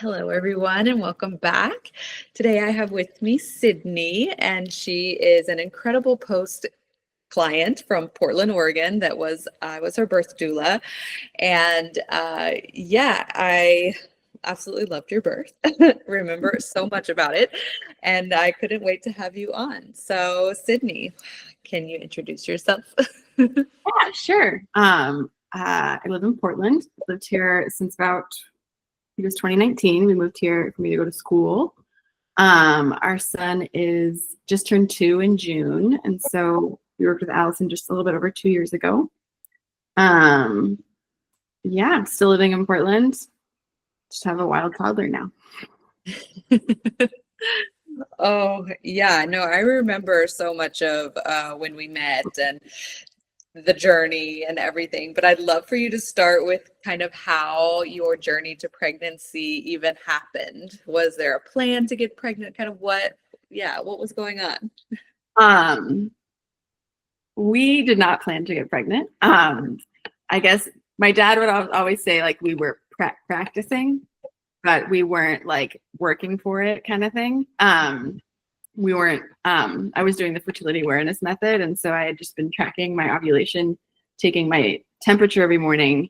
Hello, everyone, and welcome back. Today I have with me Cydni, and she is an incredible post client from Portland, Oregon. That was I was her birth doula, and I absolutely loved your birth. Remember so much about it, and I couldn't wait to have you on. So, Cydni, can you introduce yourself? Yeah, sure. I live in Portland. Lived here since about, it was 2019. We moved here for me to go to school. Our son is just turned 2 in June, and so we worked with Allison just a little bit over 2 years ago. Yeah, still living in Portland. Just have a wild toddler now. Oh, yeah. No, I remember so much of when we met and the journey and everything, but I'd love for you to start with kind of how your journey to pregnancy even happened. Was there a plan to get pregnant? Kind of what was going on? We did not plan to get pregnant. I guess my dad would always say like we were practicing, but we weren't like working for it kind of thing. We weren't, I was doing the fertility awareness method. And so I had just been tracking my ovulation, taking my temperature every morning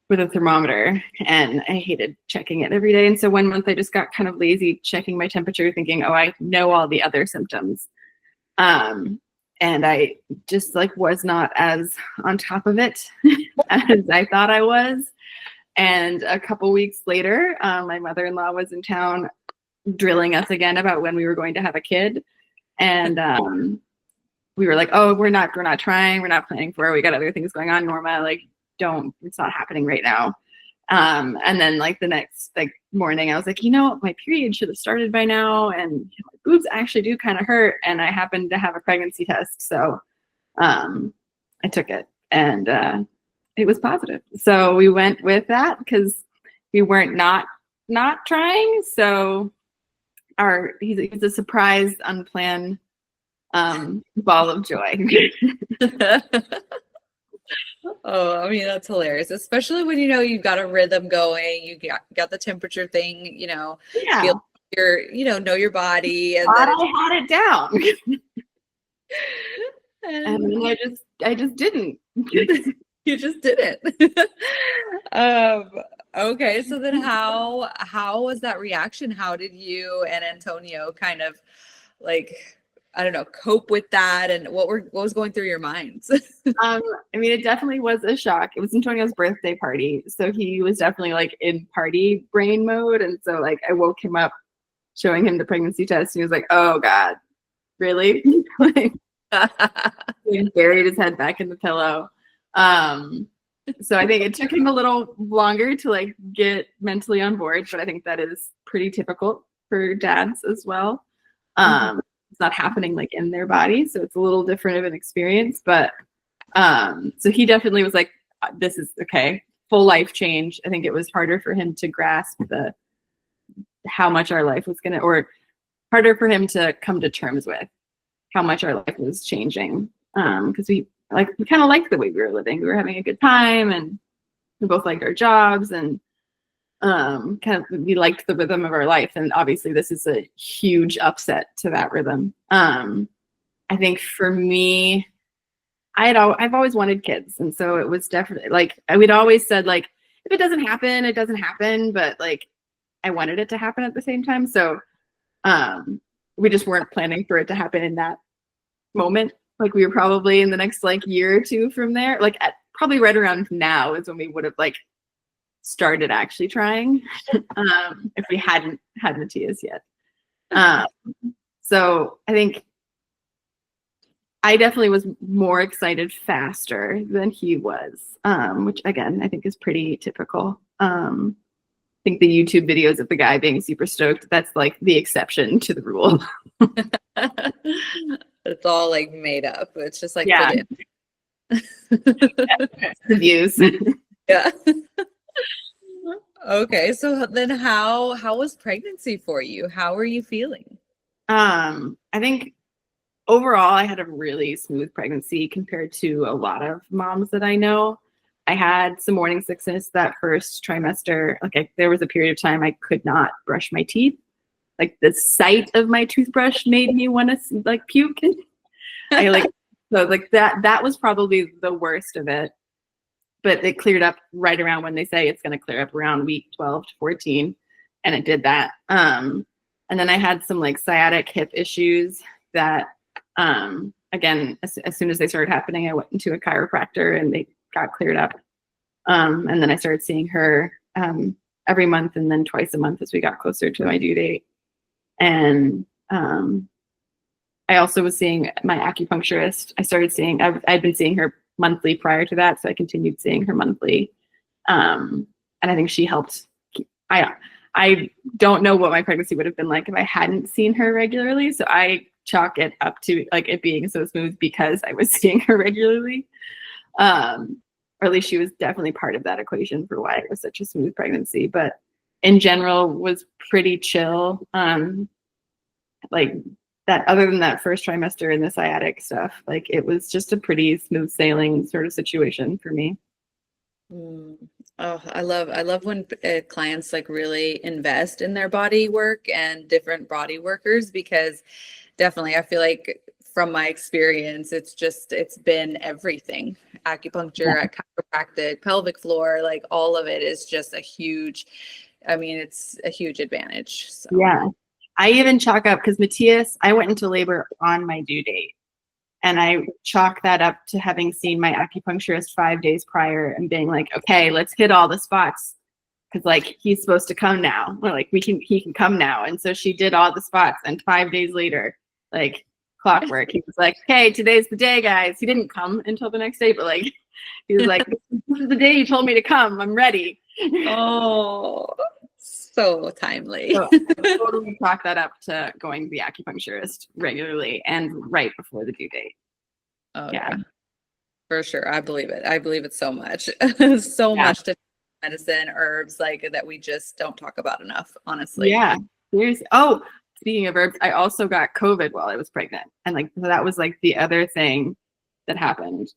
with a thermometer, and I hated checking it every day. And so 1 month I just got kind of lazy checking my temperature, thinking, oh, I know all the other symptoms. And I just like was not as on top of it as I thought I was. And a couple weeks later, my mother-in-law was in town drilling us again about when we were going to have a kid. And we were like, oh, we're not trying, we're not planning for it. We got other things going on. Norma, like, it's not happening right now. And then like the next morning, I was like, my period should have started by now. And my boobs actually do kind of hurt. And I happened to have a pregnancy test. So I took it, and it was positive. So we went with that because we weren't not trying. So he's a surprise, unplanned ball of joy. Oh, I mean, that's hilarious, especially when you've got a rhythm going, you got the temperature thing, Yeah. feel know your body, and I had it down. And I just didn't. You just didn't. Okay, so then how was that reaction? How did you and Antonio kind of cope with that, and what was going through your minds? I mean, it definitely was a shock. It was Antonio's birthday party, so he was definitely like in party brain mode. And so like I woke him up showing him the pregnancy test, and he was like, oh God, really? He buried his head back in the pillow. So I think it took him a little longer to like get mentally on board, but I think that is pretty typical for dads as well. It's not happening like in their body, so it's a little different of an experience. But so he definitely was like, this is okay, full life change. I think it was harder for him to grasp how much our life was gonna, or harder for him to come to terms with how much our life was changing. Because we kind of liked the way we were living. We were having a good time, and we both liked our jobs, and we liked the rhythm of our life. And obviously this is a huge upset to that rhythm. I think for me, I've always wanted kids. And so it was definitely like, we'd always said like, if it doesn't happen, it doesn't happen. But like, I wanted it to happen at the same time. So we just weren't planning for it to happen in that moment. Like we were probably in the next like year or two from there, like probably right around now is when we would have like started actually trying, if we hadn't had Matias yet. So I think I definitely was more excited faster than he was, which again, I think is pretty typical. I think the YouTube videos of the guy being super stoked, that's like the exception to the rule. It's all like made up. It's just like, yeah. The views. Yeah. Okay, so then how was pregnancy for you? How were you feeling? I think overall I had a really smooth pregnancy compared to a lot of moms that I know. I had some morning sickness that first trimester. Like there was a period of time I could not brush my teeth. Like the sight of my toothbrush made me want to like puke. I like so like that was probably the worst of it. But it cleared up right around when they say it's going to clear up around week 12 to 14, and it did that. And then I had some like sciatic hip issues that again, as soon as they started happening, I went into a chiropractor and they got cleared up. And then I started seeing her every month and then twice a month as we got closer to my due date. And I also was seeing my acupuncturist. I'd been seeing her monthly prior to that, so I continued seeing her monthly. And I think she helped. I don't know what my pregnancy would have been like if I hadn't seen her regularly. So I chalk it up to like it being so smooth because I was seeing her regularly. Or at least she was definitely part of that equation for why it was such a smooth pregnancy. But in general was pretty chill. Like that, other than that first trimester and the sciatic stuff, like it was just a pretty smooth sailing sort of situation for me. Oh, I love when clients like really invest in their body work and different body workers, because definitely I feel like from my experience, it's been everything. Acupuncture, chiropractic, pelvic floor, like all of it is just it's a huge advantage. So. Yeah. I even chalk up because Matias, I went into labor on my due date. And I chalk that up to having seen my acupuncturist 5 days prior and being like, okay, let's hit all the spots. Cause like, he's supposed to come now. Or like, he can come now. And so she did all the spots. And 5 days later, like clockwork, he was like, okay, today's the day, guys. He didn't come until the next day, but like, he was like, this is the day you told me to come. I'm ready. Oh, so timely. So I totally chalk that up to going to the acupuncturist regularly and right before the due date. Oh, yeah, for sure. I believe it. I believe it so much. So much to medicine, herbs, like that we just don't talk about enough, honestly. Yeah. Oh, speaking of herbs, I also got COVID while I was pregnant. And like that was like the other thing that happened.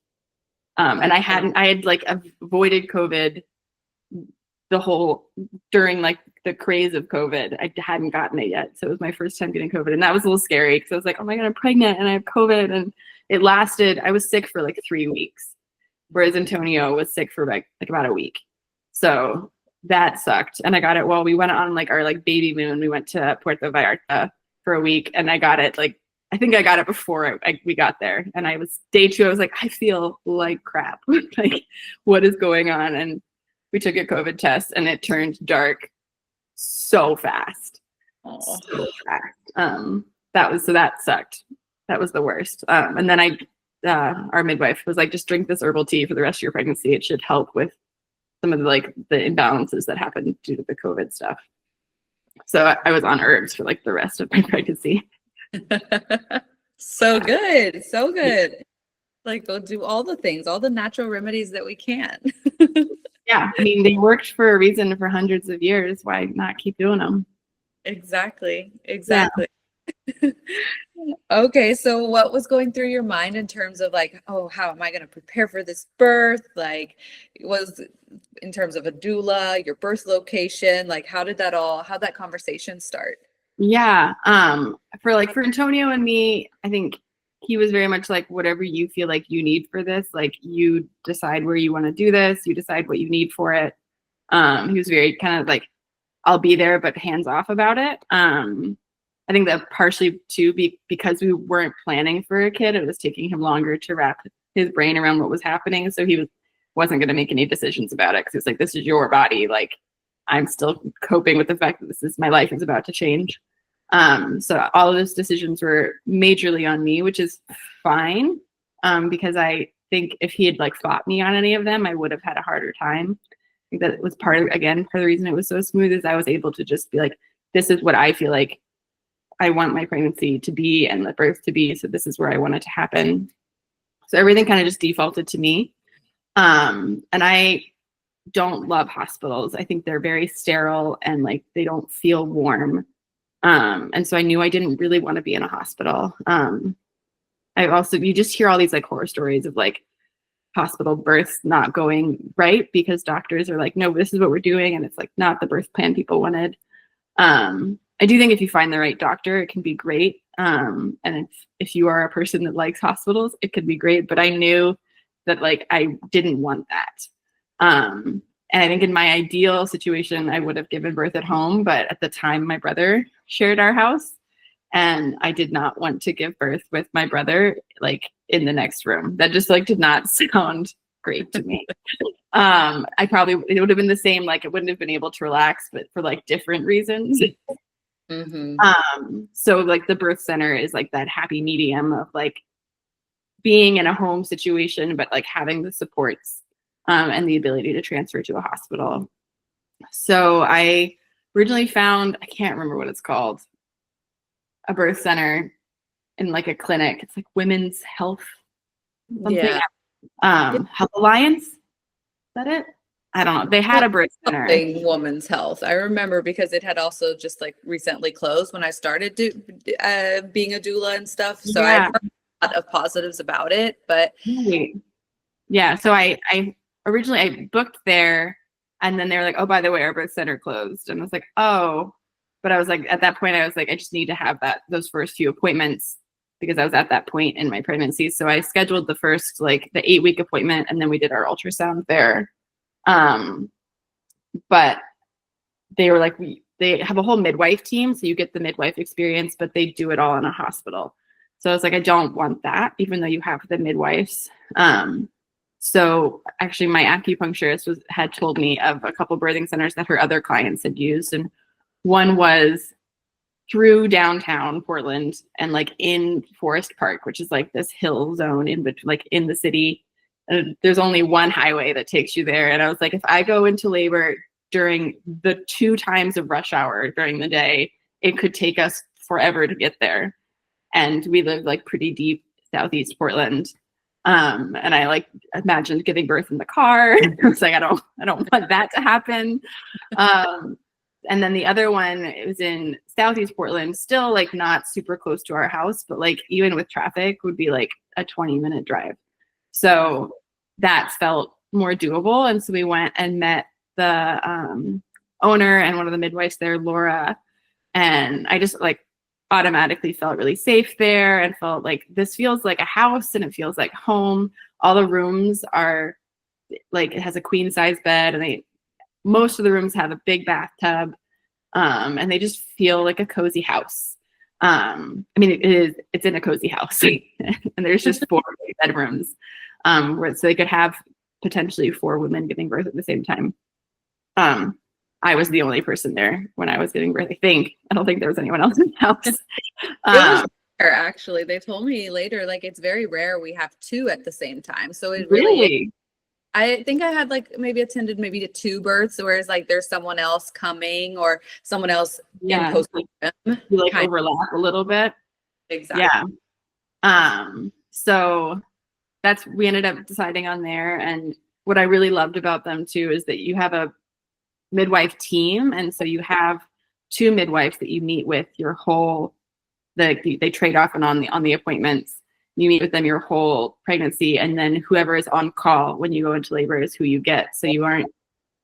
And I had like avoided COVID during like the craze of COVID. I hadn't gotten it yet. So it was my first time getting COVID. And that was a little scary because I was like, oh my God, I'm pregnant and I have COVID. And it lasted, I was sick for like 3 weeks, whereas Antonio was sick for like about a week. So that sucked. And I got it while we went on like our like baby moon. We went to Puerto Vallarta for a week and I got it like, I think I got it before we got there. And I was day 2, I was like, I feel like crap. Like what is going on? And we took a COVID test and it turned dark so fast. So fast. That sucked. That was the worst. And then our midwife was like, just drink this herbal tea for the rest of your pregnancy. It should help with some of the imbalances that happened due to the COVID stuff. So I was on herbs for like the rest of my pregnancy. So good. So good. Like we'll do all the things, all the natural remedies that we can. Yeah. I mean, they worked for a reason for hundreds of years. Why not keep doing them? Exactly. Yeah. Okay. So what was going through your mind in terms of like, oh, how am I going to prepare for this birth? Like it was in terms of a doula, your birth location, like how'd that conversation start? Yeah. For Antonio and me, I think he was very much like, whatever you feel like you need for this, like you decide where you want to do this, you decide what you need for it. He was very kind of like, I'll be there, but hands off about it. I think that partially too, because we weren't planning for a kid, it was taking him longer to wrap his brain around what was happening. So he wasn't going to make any decisions about it. Cause it's like, this is your body. Like I'm still coping with the fact that my life is about to change. So all of those decisions were majorly on me, which is fine. Because I think if he had like fought me on any of them, I would have had a harder time. I think that was part of the reason it was so smooth is I was able to just be like, this is what I feel like I want my pregnancy to be and the birth to be. So this is where I want it to happen. So everything kind of just defaulted to me. And I don't love hospitals. I think they're very sterile and like they don't feel warm. And so I knew I didn't really want to be in a hospital. You just hear all these like horror stories of like hospital births not going right because doctors are like, no, this is what we're doing. And it's like not the birth plan people wanted. I do think if you find the right doctor, it can be great. And if you are a person that likes hospitals, it could be great. But I knew that like I didn't want that. And I think in my ideal situation, I would have given birth at home. But at the time, my brother shared our house. And I did not want to give birth with my brother like in the next room. That just like did not sound great to me. It would have been the same, like it wouldn't have been able to relax, but for like different reasons. So like the birth center is like that happy medium of like being in a home situation, but like having the supports and the ability to transfer to a hospital. So I originally found, I can't remember what it's called, a birth center in like a clinic. It's like Women's Health something. Yeah. Health Alliance. Is that it? I don't know. They had a birth center. Women's Health. I remember because it had also just like recently closed when I started being a doula and stuff. So I heard a lot of positives about it. But yeah, so I originally I booked there, and then they were like, oh, by the way, our birth center closed, and I was like, oh. But I was like, at that point, I was like, I just need to have those first few appointments because I was at that point in my pregnancy. So I scheduled the first, like the 8-week appointment, and then we did our ultrasound there. But they were like, they have a whole midwife team. So you get the midwife experience, but they do it all in a hospital. So I was like, I don't want that, even though you have the midwives. So actually my acupuncturist had told me of a couple birthing centers that her other clients had used. And one was through downtown Portland and like in Forest Park, which is like this hill zone in the city. And there's only one highway that takes you there. And I was like, if I go into labor during the 2 times of rush hour during the day, it could take us forever to get there. And we live like pretty deep Southeast Portland. And I like imagined giving birth in the car. I was like, I don't want that to happen. And then the other one, it was in Southeast Portland, still like not super close to our house, but like even with traffic would be like a 20-minute drive. So that felt more doable. And so we went and met the owner and one of the midwives there, Laura. And I just like automatically felt really safe there and felt like this feels like a house and it feels like home. All the rooms are like, it has a queen size bed and most of the rooms have a big bathtub, and they just feel like a cozy house. I mean, it's in a cozy house and there's just 4 bedrooms, so they could have potentially 4 women giving birth at the same time. I was the only person there when I was giving birth. I don't think there was anyone else in the house. It was rare, actually. They told me later, like it's very rare we have 2 at the same time. So it really I think I had like maybe attended maybe to 2 births, whereas like there's someone else coming or someone else in postpartum. You like overlap a little bit. Exactly. Yeah. So we ended up deciding on there. And what I really loved about them too is that you have a midwife team. And so you have 2 midwives that you meet with your whole, they trade off and on the appointments. You meet with them your whole pregnancy, and then whoever is on call when you go into labor is who you get. So you aren't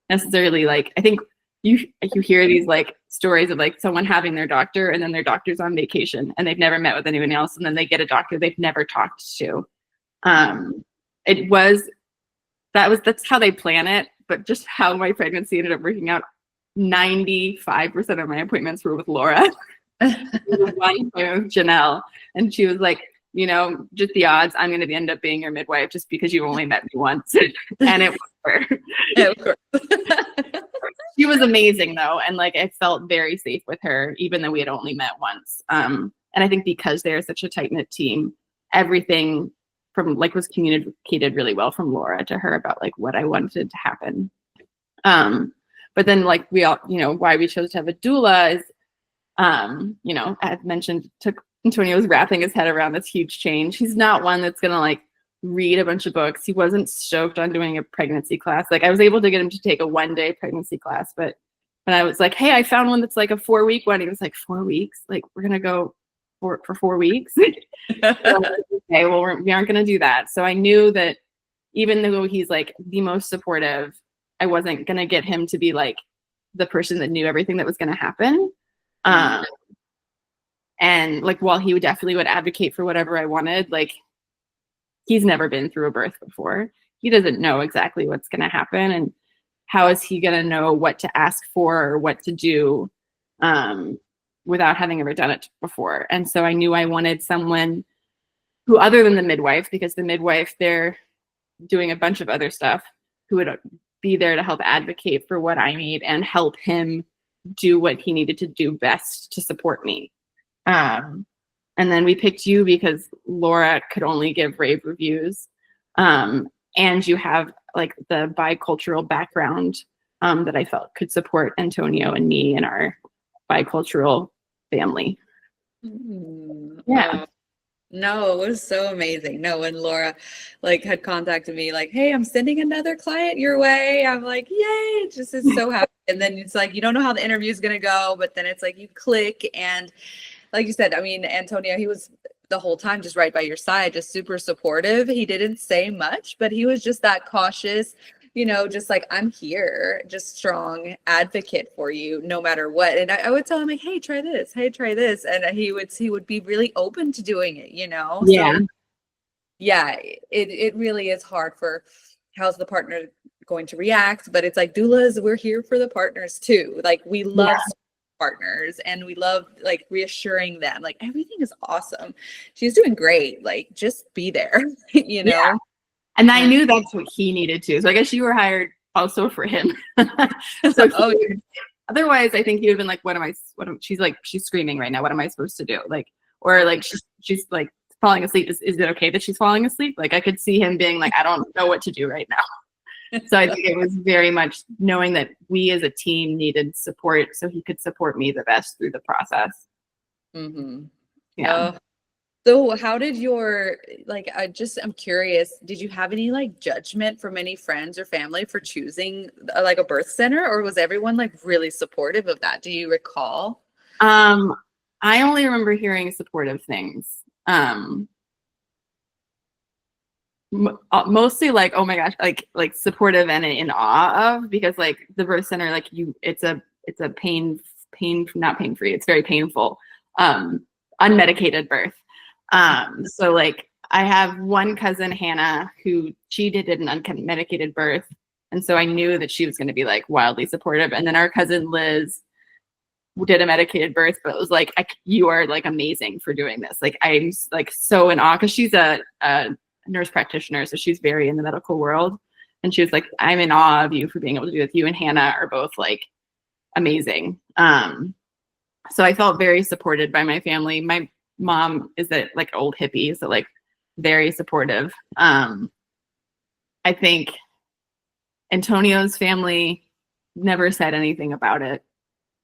necessarily like, I think you hear these like stories of like someone having their doctor and then their doctor's on vacation and they've never met with anyone else, and then they get a doctor they've never talked to. That's how they plan it, but just how my pregnancy ended up working out. 95% of my appointments were with Laura. One with Janelle, and she was like, just the odds I'm going to end up being your midwife just because you only met me once. And it was her. Yeah, of course. She was amazing though. And like, I felt very safe with her, even though we had only met once. And I think because they're such a tight knit team, everything from like was communicated really well from Laura to her about like what I wanted to happen. But then like we all, why we chose to have a doula is, I had mentioned Antonio was wrapping his head around this huge change. He's not one that's going to like read a bunch of books. He wasn't stoked on doing a pregnancy class. Like I was able to get him to take a 1-day pregnancy class, but when I was like, hey, I found one that's like a 4-week one, he was like, 4 weeks? Like we're going to go for 4 weeks? So, okay, well, we aren't going to do that. So I knew that even though he's like the most supportive, I wasn't gonna get him to be like the person that knew everything that was gonna happen. And like while he would advocate for whatever I wanted, like he's never been through a birth before. He doesn't know exactly what's gonna happen, and how is he gonna know what to ask for or what to do without having ever done it before? And so I knew I wanted someone who, other than the midwife, because the midwife, they're doing a bunch of other stuff, who would be there to help advocate for what I need and help him do what he needed to do best to support me. And then we picked you because Laura could only give rave reviews. And you have like the bicultural background that I felt could support Antonio and me and our bicultural family. Yeah. No, it was so amazing. No, when Laura like had contacted me like, hey, I'm sending another client your way. I'm like, yay, just is so happy. And then it's like, you don't know how the interview is going to go, but then it's like you click. And like you said, I mean, Antonio, he was the whole time just right by your side, just super supportive. He didn't say much, but he was just that cautious, you know, just like, I'm here, just strong advocate for you no matter what. And I would tell him like, hey, try this. Hey, try this. And he would be really open to doing it, you know? Yeah. So, yeah, it really is hard for how's the partner going to react, but it's like doulas, we're here for the partners too. Like we love partners and we love like reassuring them like everything is awesome. She's doing great. Like just be there, you know? Yeah. And I knew that's what he needed to. So I guess you were hired also for him. So otherwise, I think he would have been like, what am I, she's screaming right now. What am I supposed to do? Like, or like, she's like falling asleep. Is it okay that she's falling asleep? Like I could see him being like, I don't know what to do right now. So I think it was very much knowing that we as a team needed support so he could support me the best through the process. Yeah. So how did your, like, I'm curious, did you have any like judgment from any friends or family for choosing like a birth center, or was everyone like really supportive of that? Do you recall? I only remember hearing supportive things. Mostly like, oh my gosh, like supportive and in awe of, because like the birth center, like it's a not pain free. It's very painful, unmedicated birth. So like I have one cousin, Hannah, who she did an unmedicated birth. And so I knew that she was going to be like wildly supportive. And then our cousin Liz did a medicated birth, but it was like, you are like amazing for doing this. Like I'm like so in awe, because she's a nurse practitioner. So she's very in the medical world. And she was like, I'm in awe of you for being able to do this. You and Hannah are both like amazing. So I felt very supported by my family. My mom is that like old hippie, so like very supportive. I think Antonio's family never said anything about it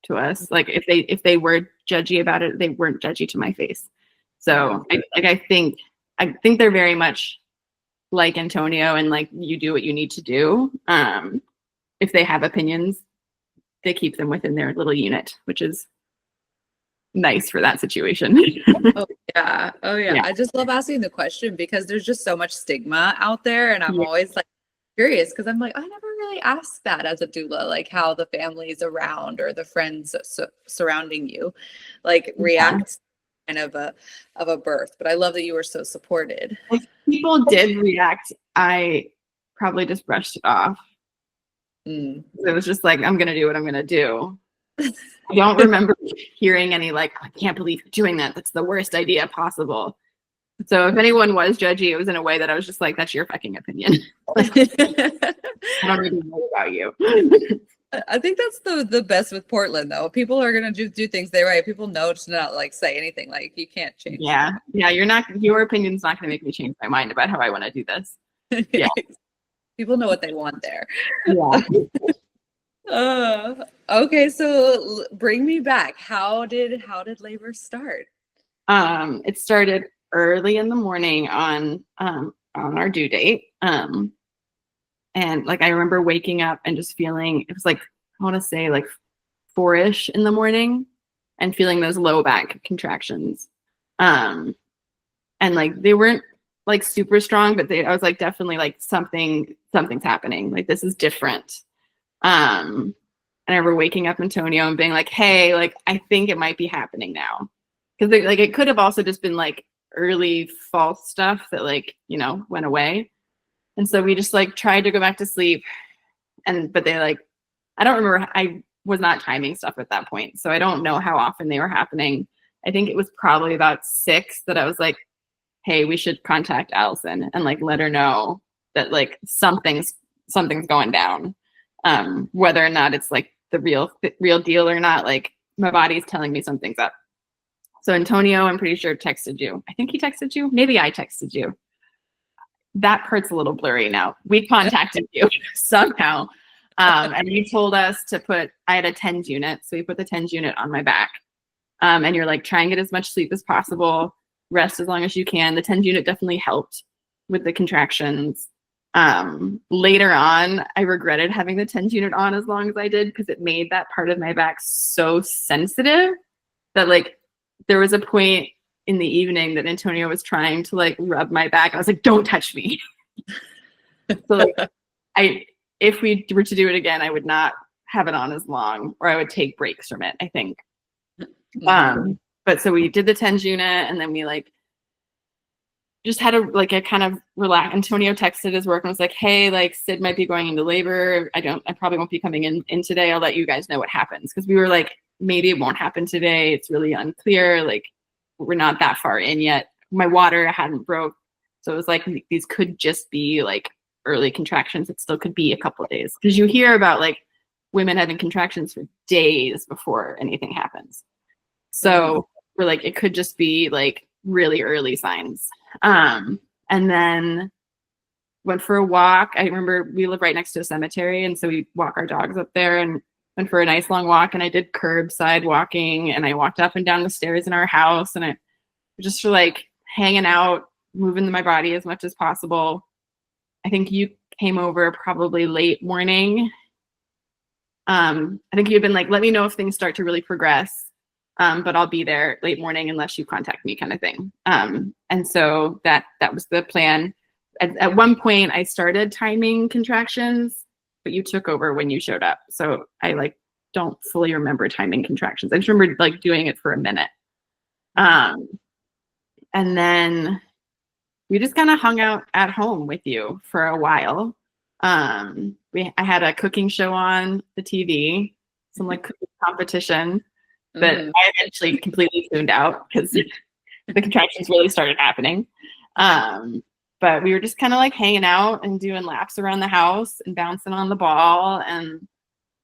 to us. Like if they were judgy about it, they weren't judgy to my face. So I think they're very much like Antonio, and like you do what you need to do. If they have opinions, they keep them within their little unit, which is nice for that situation. Oh yeah. I just love asking the question because there's just so much stigma out there, and I'm always like curious because I'm like, I never really asked that as a doula, like how the families around or the friends surrounding you like react kind of a birth. But I love that you were so supported. If people did react, I probably just brushed it off. It was just like, I'm gonna do what I'm gonna do. I don't remember hearing any like, I can't believe you're doing that. That's the worst idea possible. So if anyone was judgy, it was in a way that I was just like, that's your fucking opinion. I don't really know about you. I think that's the best with Portland though. People are gonna do things their way. People know to not like say anything. Like you can't change. Yeah. Your opinion's not gonna make me change my mind about how I want to do this. Yeah. People know what they want there. Yeah. Okay, so bring me back. How did labor start? It started early in the morning on our due date. And like I remember waking up and just feeling, it was like, I want to say like 4-ish in the morning, and feeling those low back contractions. And like they weren't like super strong, but I was like, definitely like something's happening. Like this is different. And I remember waking up Antonio and being like, hey, like, I think it might be happening now. Cause like, it could have also just been like early false stuff that like, you know, went away. And so we just like tried to go back to sleep. But they like, I don't remember, I was not timing stuff at that point. So I don't know how often they were happening. I think it was probably about 6 that I was like, hey, we should contact Alison and like let her know that like something's going down. Whether or not it's like the real deal or not, like my body's telling me something's up. So Antonio, I'm pretty sure texted you. I think he texted you. Maybe I texted you. That part's a little blurry now. We contacted you somehow. And you told us to I had a TENS unit. So we put the TENS unit on my back. And you're like, try and get as much sleep as possible. Rest as long as you can. The TENS unit definitely helped with the contractions. Later on, I regretted having the TENS unit on as long as I did because it made that part of my back so sensitive that like there was a point in the evening that Antonio was trying to like rub my back. I was like, don't touch me. So like if we were to do it again, I would not have it on as long, or I would take breaks from it, I think. But so we did the TENS unit, and then we like just had a kind of relax. Antonio texted his work and was like, hey, like Sid might be going into labor. I probably won't be coming in today. I'll let you guys know what happens. Cause we were like, maybe it won't happen today. It's really unclear. Like we're not that far in yet. My water hadn't broke. So it was like, these could just be like early contractions. It still could be a couple of days. Cause you hear about like women having contractions for days before anything happens. So we're like, it could just be like really early signs. And then went for a walk. I remember we live right next to a cemetery. And so we walk our dogs up there and went for a nice long walk. And I did curbside walking, and I walked up and down the stairs in our house, and I just for like hanging out, moving my body as much as possible. I think you came over probably late morning. I think you had been like, let me know if things start to really progress. But I'll be there late morning unless you contact me, kind of thing. And so that was the plan. At one point I started timing contractions, but you took over when you showed up. So I like don't fully remember timing contractions. I just remember like doing it for a minute. And then we just kind of hung out at home with you for a while. I had a cooking show on the TV, some like cooking competition. But I eventually completely tuned out because the contractions really started happening. But we were just kind of like hanging out and doing laps around the house and bouncing on the ball. And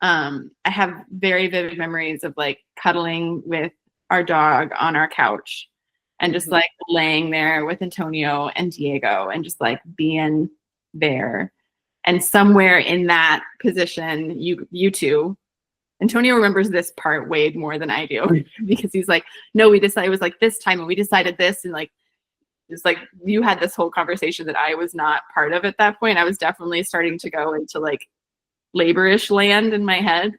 I have very vivid memories of like cuddling with our dog on our couch and just like laying there with Antonio and Diego and just like being there. And somewhere in that position, you two, Antonio remembers this part way more than I do because he's like, no, we decided it was like this time and we decided this. And like, it's like you had this whole conversation that I was not part of at that point. I was definitely starting to go into like labor-ish land in my head.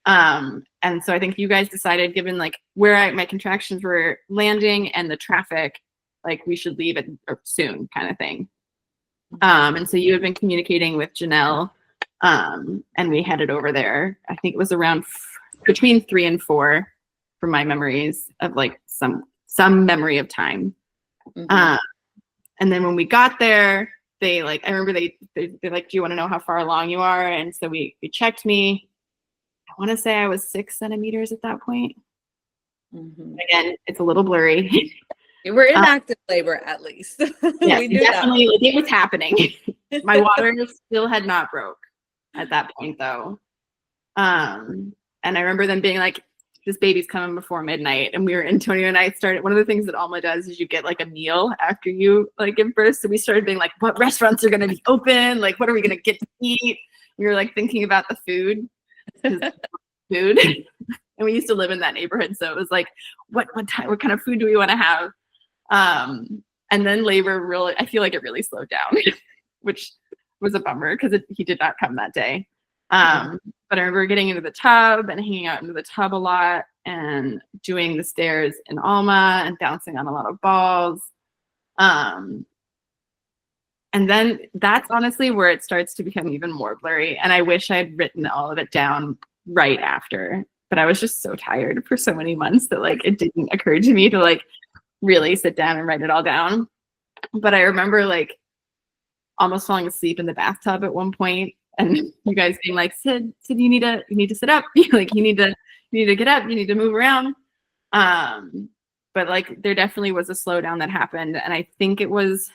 And so I think you guys decided, given like where my contractions were landing and the traffic, like we should leave it soon kind of thing. And so you had been communicating with Janelle. And we headed over there. I think it was around between 3 and 4 from my memories of like some memory of time. And then when we got there, they like, I remember they're like, do you want to know how far along you are? And so we checked me. I want to say I was 6 centimeters at that point. Again, it's a little blurry. You were in active labor at least. Yeah, we knew definitely. Like, it was happening. My water still had not broke at that point though. And I remember them being like, this baby's coming before midnight. And Antonio and I started, one of the things that Alma does is you get like a meal after you like give birth. So we started being like, what restaurants are going to be open? Like, what are we going to get to eat? We were like thinking about the food. And we used to live in that neighborhood. So it was like, what kind of food do we want to have? And then labor really, I feel like it really slowed down, which was a bummer because he did not come that day. But I remember getting into the tub and hanging out into the tub a lot and doing the stairs in Alma and bouncing on a lot of balls. And And then that's honestly where it starts to become even more blurry. And I wish I had written all of it down right after, but I was just so tired for so many months that like it didn't occur to me to like really sit down and write it all down. But I remember like almost falling asleep in the bathtub at one point, and you guys being like, Sid, you need to sit up. Like you need to get up, you need to move around. But like there definitely was a slowdown that happened. And I think it was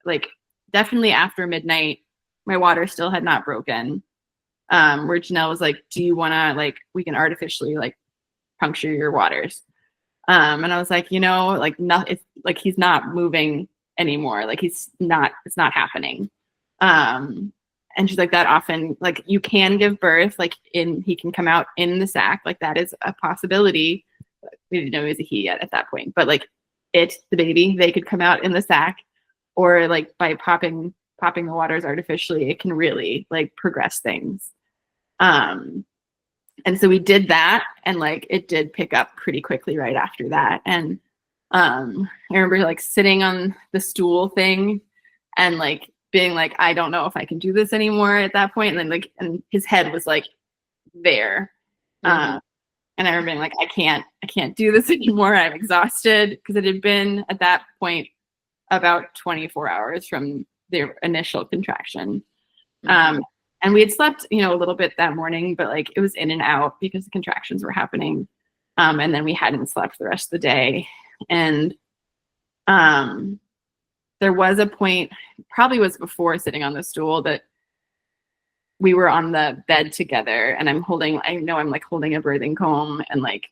like definitely after midnight, my water still had not broken. Where Janelle was like, do you wanna like we can artificially like puncture your waters? And I was like, like it's like he's not moving anymore. Like it's not happening. And she's like, that often, like you can give birth, like he can come out in the sac, like that is a possibility. We didn't know he was a he yet at that point, but like the baby, they could come out in the sac, or like by popping the waters artificially, it can really like progress things. And so we did that, and like it did pick up pretty quickly right after that. And I remember like sitting on the stool thing and like being like, I don't know if I can do this anymore at that point. And then like, and his head was like there. Mm-hmm. And I remember being like, I can't do this anymore. I'm exhausted, because it had been at that point about 24 hours from the initial contraction. Mm-hmm. And we had slept, a little bit that morning, but like it was in and out because the contractions were happening. And then we hadn't slept the rest of the day. And there was a point, probably was before sitting on the stool, that we were on the bed together, and I'm holding a birthing comb, and like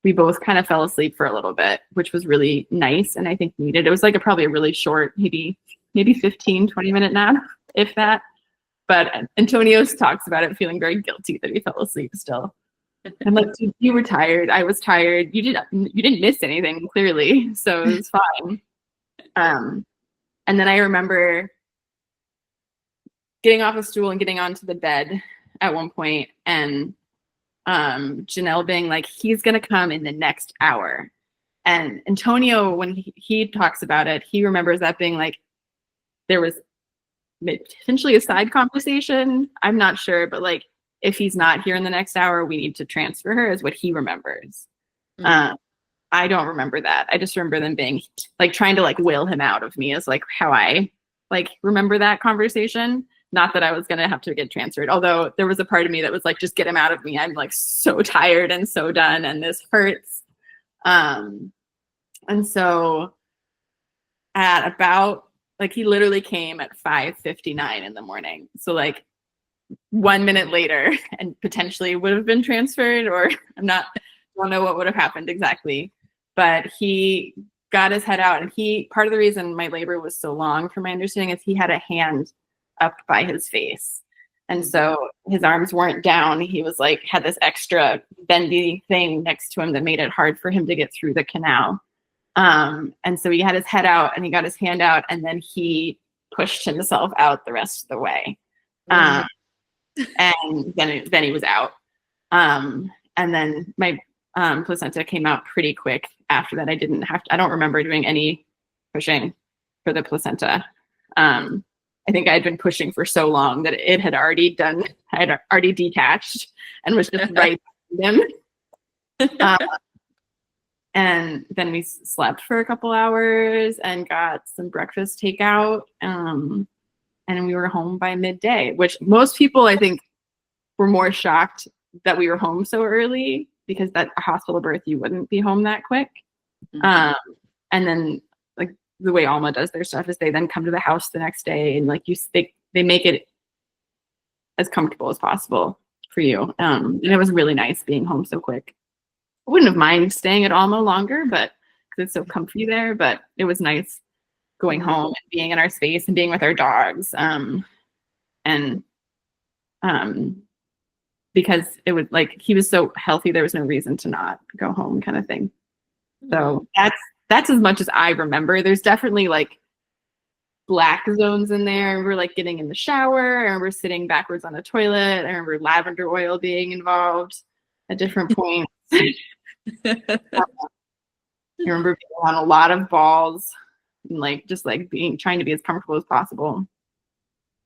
we both kind of fell asleep for a little bit, which was really nice and I think needed. It was like probably a really short, maybe 15, 20 minute nap, if that. But Antonio talks about it feeling very guilty that he fell asleep still. I'm like, dude, you were tired. I was tired. You didn't miss anything, clearly. So it was fine. And then I remember getting off the stool and getting onto the bed at one point, and Janelle being like, he's going to come in the next hour. And Antonio, when he talks about it, he remembers that being like, there was potentially a side conversation. I'm not sure, but like, if he's not here in the next hour, we need to transfer her, is what he remembers. Mm-hmm. I don't remember that. I just remember them being like trying to like will him out of me, is like how I like remember that conversation. Not that I was going to have to get transferred, although there was a part of me that was like, just get him out of me. I'm like so tired and so done, and this hurts. And so at about like, he literally came at 5:59 in the morning. So like 1 minute later, and potentially would have been transferred, or don't know what would have happened exactly. But he got his head out, and part of the reason my labor was so long, from my understanding, is he had a hand up by his face. And so his arms weren't down. He was like, had this extra bendy thing next to him that made it hard for him to get through the canal. And so he had his head out, and he got his hand out, and then he pushed himself out the rest of the way. And then he was out. And then my placenta came out pretty quick after that. I don't remember doing any pushing for the placenta. I think I had been pushing for so long that it had already detached and was just right behind him. And then we slept for a couple hours and got some breakfast takeout. And we were home by midday, which most people, I think, were more shocked that we were home so early, because that a hospital birth, you wouldn't be home that quick. Mm-hmm. And then like the way Alma does their stuff is they then come to the house the next day, and like they make it as comfortable as possible for you. And it was really nice being home so quick. I wouldn't have minded staying at Alma longer, but because it's so comfy there, but it was nice going home and being in our space and being with our dogs. Because it was like, he was so healthy, there was no reason to not go home, kind of thing. So that's as much as I remember. There's definitely like black zones in there. I remember like getting in the shower. I remember sitting backwards on the toilet. I remember lavender oil being involved at different points. I remember being on a lot of balls. and like just like trying to be as comfortable as possible.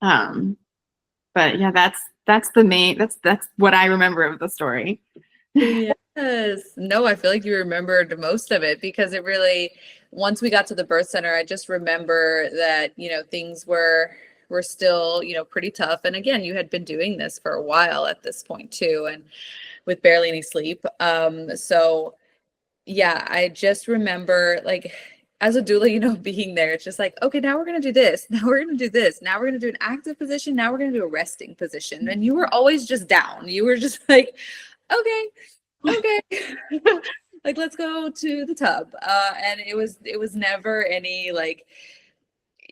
But yeah, that's what I remember of the story. Yes. No, I feel like you remembered most of it because it really, once we got to the birth center, I just remember that, things were still, pretty tough. And again, you had been doing this for a while at this point too, and with barely any sleep. So yeah, I just remember like as a doula, being there, it's just like, okay, now we're going to do this. Now we're going to do this. Now we're going to do an active position. Now we're going to do a resting position. And you were always just down. You were just like, okay, like, let's go to the tub. And it was never any like,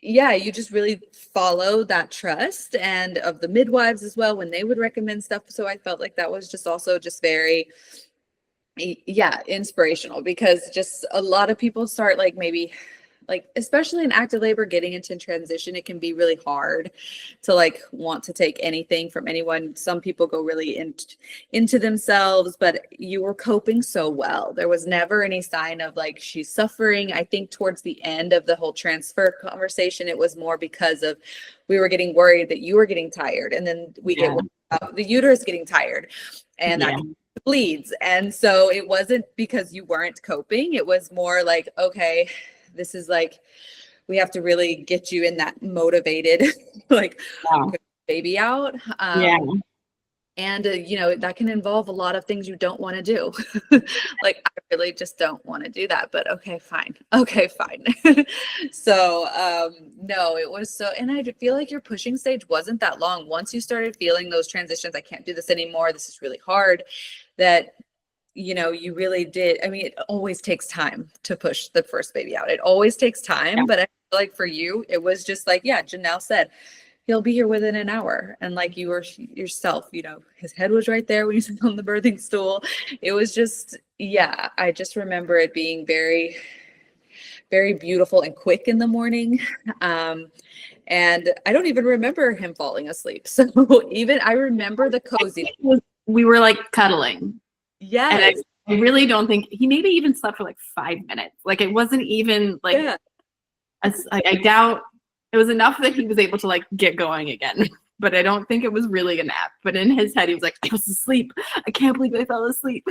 yeah, you just really follow that trust and of the midwives as well when they would recommend stuff. So I felt like that was just also just very, yeah, inspirational because just a lot of people start like maybe like especially in active labor getting into transition, it can be really hard to like want to take anything from anyone. Some people go really into themselves, but you were coping so well. There was never any sign of like she's suffering. I think towards the end of the whole transfer conversation, it was more because of we were getting worried that you were getting tired, and then we get worried about the uterus getting tired, and that bleeds. And so it wasn't because you weren't coping. It was more like, okay, this is like, we have to really get you in that motivated, like baby out. And, that can involve a lot of things you don't want to do. Like, I really just don't want to do that, but okay, fine. So, no, it was so, and I feel like your pushing stage wasn't that long. Once you started feeling those transitions, I can't do this anymore, this is really hard, that you really did. I mean, it always takes time to push the first baby out. It always takes time. But I feel like for you, it was just like, yeah, Janelle said, he'll be here within an hour. And like you were yourself, his head was right there when you sat on the birthing stool. It was just, yeah, I just remember it being very, very beautiful and quick in the morning. And I don't even remember him falling asleep. So even I remember the cozy. We were like cuddling. Yes. And I really don't think he maybe even slept for like 5 minutes. Like it wasn't even like, I doubt it was enough that he was able to like get going again. But I don't think it was really a nap. But in his head, he was like, I was asleep. I can't believe I fell asleep.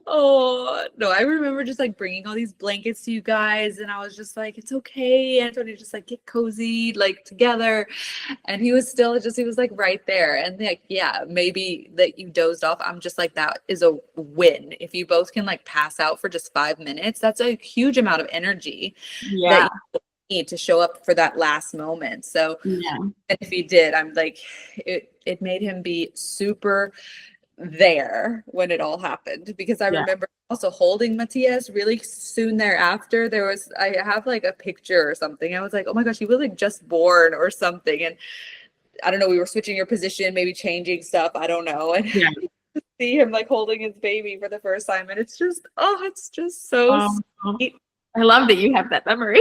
Oh, no, I remember just like bringing all these blankets to you guys. And I was just like, it's okay. Antonio, just like get cozy, like together. And he was still just, he was like right there. And like, yeah, maybe that you dozed off. I'm just like, that is a win. If you both can like pass out for just 5 minutes, that's a huge amount of energy that you need to show up for that last moment. So and if he did, I'm like, it made him be super there when it all happened, because I remember also holding Matias really soon thereafter. I have like a picture or something. I was like, oh my gosh, he was like just born or something. And I don't know, we were switching your position, maybe changing stuff. I don't know. And see him like holding his baby for the first time. And it's just, it's just so sweet. I love that you have that memory.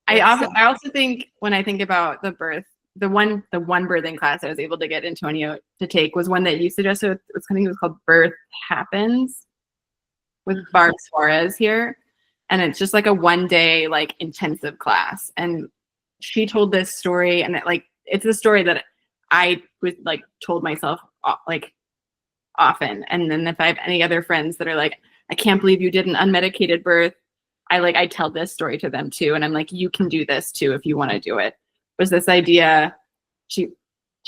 I also think when I think about the birth, the one birthing class I was able to get Antonio to take was one that you suggested. I think it was called Birth Happens with Barb Suárez here. And it's just like a 1-day like intensive class. And she told this story, and it's a story that I was like told myself like often. And then if I have any other friends that are like, I can't believe you did an unmedicated birth, I tell this story to them too. And I'm like, you can do this too if you want to do it. Was this idea, she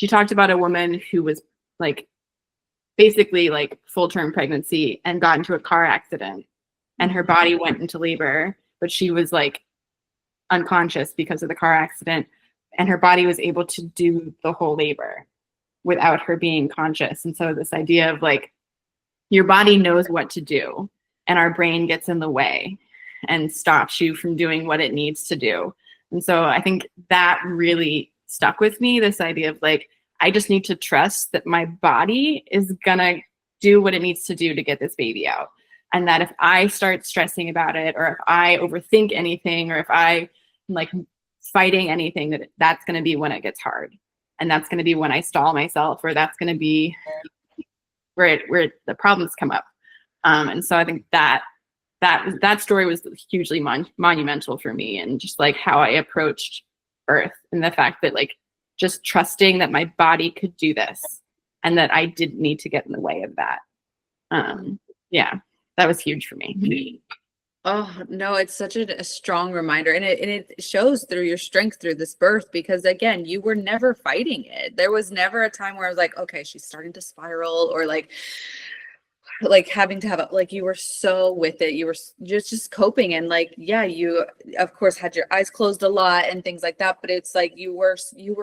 talked about a woman who was like basically like full-term pregnancy and got into a car accident, and her body went into labor, but she was like unconscious because of the car accident, and her body was able to do the whole labor without her being conscious. And so this idea of like your body knows what to do and our brain gets in the way and stops you from doing what it needs to do. And so I think that really stuck with me, this idea of like, I just need to trust that my body is gonna do what it needs to do to get this baby out. And that if I start stressing about it, or if I overthink anything, or if I like fighting anything, that's gonna be when it gets hard. And that's gonna be when I stall myself, or that's gonna be where the problems come up. And so I think that that story was hugely monumental for me, and just like how I approached birth, and the fact that like just trusting that my body could do this and that I didn't need to get in the way of that. Yeah, that was huge for me. Oh, no, it's such a strong reminder. And it shows through your strength through this birth, because again, you were never fighting it. There was never a time where I was like, okay, she's starting to spiral, or like having to have like, you were so with it. You were just coping. And like, yeah, you of course had your eyes closed a lot and things like that, but it's like you were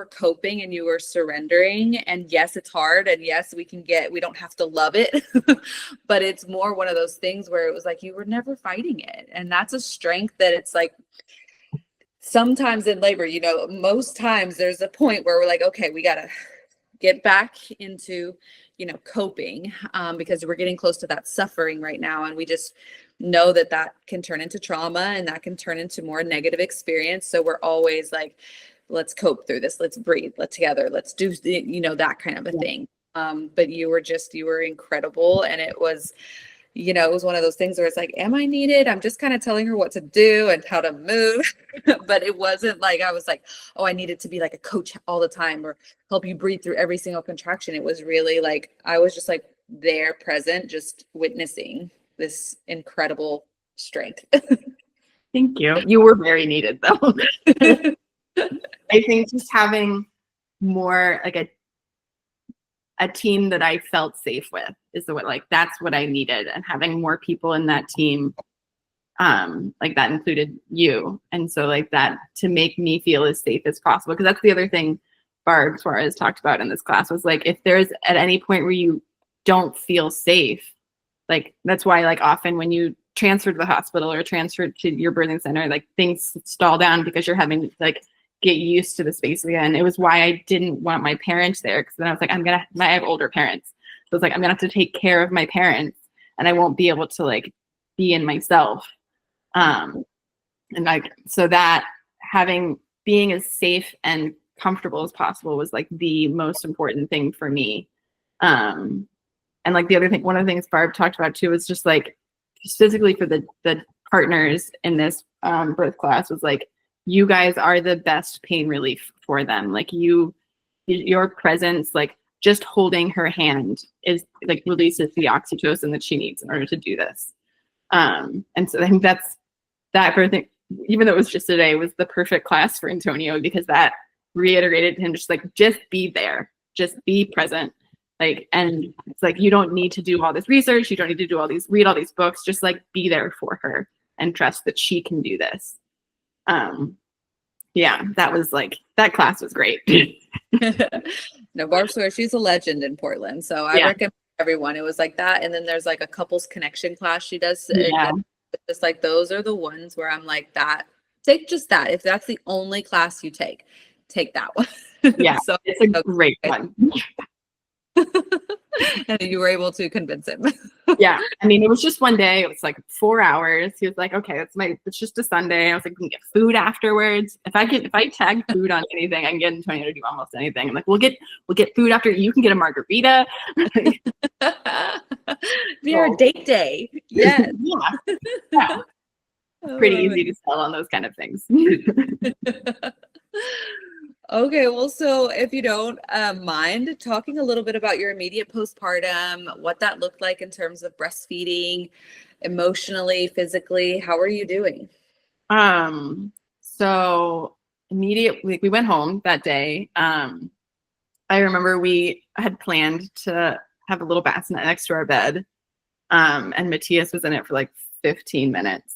coping and you were surrendering. And yes, it's hard, and yes, we don't have to love it, but it's more one of those things where it was like you were never fighting it. And that's a strength that it's like, sometimes in labor, most times there's a point where we're like, okay, we gotta get back into coping, because we're getting close to that suffering right now. And we just know that can turn into trauma, and that can turn into more negative experience. So we're always like, let's cope through this. Let's breathe. Let's together. Let's do, that kind of a thing. But you were incredible. And it was one of those things where it's like, am I needed? I'm just kind of telling her what to do and how to move. But it wasn't like, I was like, oh, I needed to be like a coach all the time or help you breathe through every single contraction. It was really like, I was just like there, present, just witnessing this incredible strength. Thank you. You were very needed though. I think just having more like a team that I felt safe with is that's what I needed. And having more people in that team, like that included you. And so like that, to make me feel as safe as possible. Cause that's the other thing Barb Suárez talked about in this class, was like, if there's at any point where you don't feel safe, like that's why like often when you transfer to the hospital or transfer to your birthing center, like things stall down because you're having to like get used to the space again. It was why I didn't want my parents there, because then I was like, I have older parents. So it's like, I'm gonna have to take care of my parents, and I won't be able to like be in myself. And like, so that being as safe and comfortable as possible was like the most important thing for me. And like the other thing, one of the things Barb talked about too, was just like physically for the partners in this birth class, was like, you guys are the best pain relief for them. Like your presence, like just holding her hand is like releases the oxytocin that she needs in order to do this. And so I think that birthing, even though it was just today, was the perfect class for Antonio, because that reiterated to him, just like, just be there, just be present. Like, and it's like, you don't need to do all this research. You don't need to read all these books, just like be there for her and trust that she can do this. Yeah, that was like, that class was great. No, Barb Suárez, she's a legend in Portland. So I recommend everyone. It was like that. And then there's like a couples connection class she does. Yeah. Just like, those are the ones where I'm like, take just that. If that's the only class you take that one. Yeah, so it's a great one. And you were able to convince him. Yeah, I mean, it was just one day. It was like 4 hours. He was like, okay, it's just a Sunday. I was like, we can get food afterwards. If I tag food on anything, I can get Antonio to do almost anything. I'm like, we'll get food after. You can get a margarita. Your date day. Yes. Yeah. Pretty easy to sell on those kind of things. Okay, well, so if you don't mind talking a little bit about your immediate postpartum, what that looked like in terms of breastfeeding, emotionally, physically, how are you doing? So immediately we went home that day. I remember we had planned to have a little bassinet next to our bed. And Matias was in it for like 15 minutes.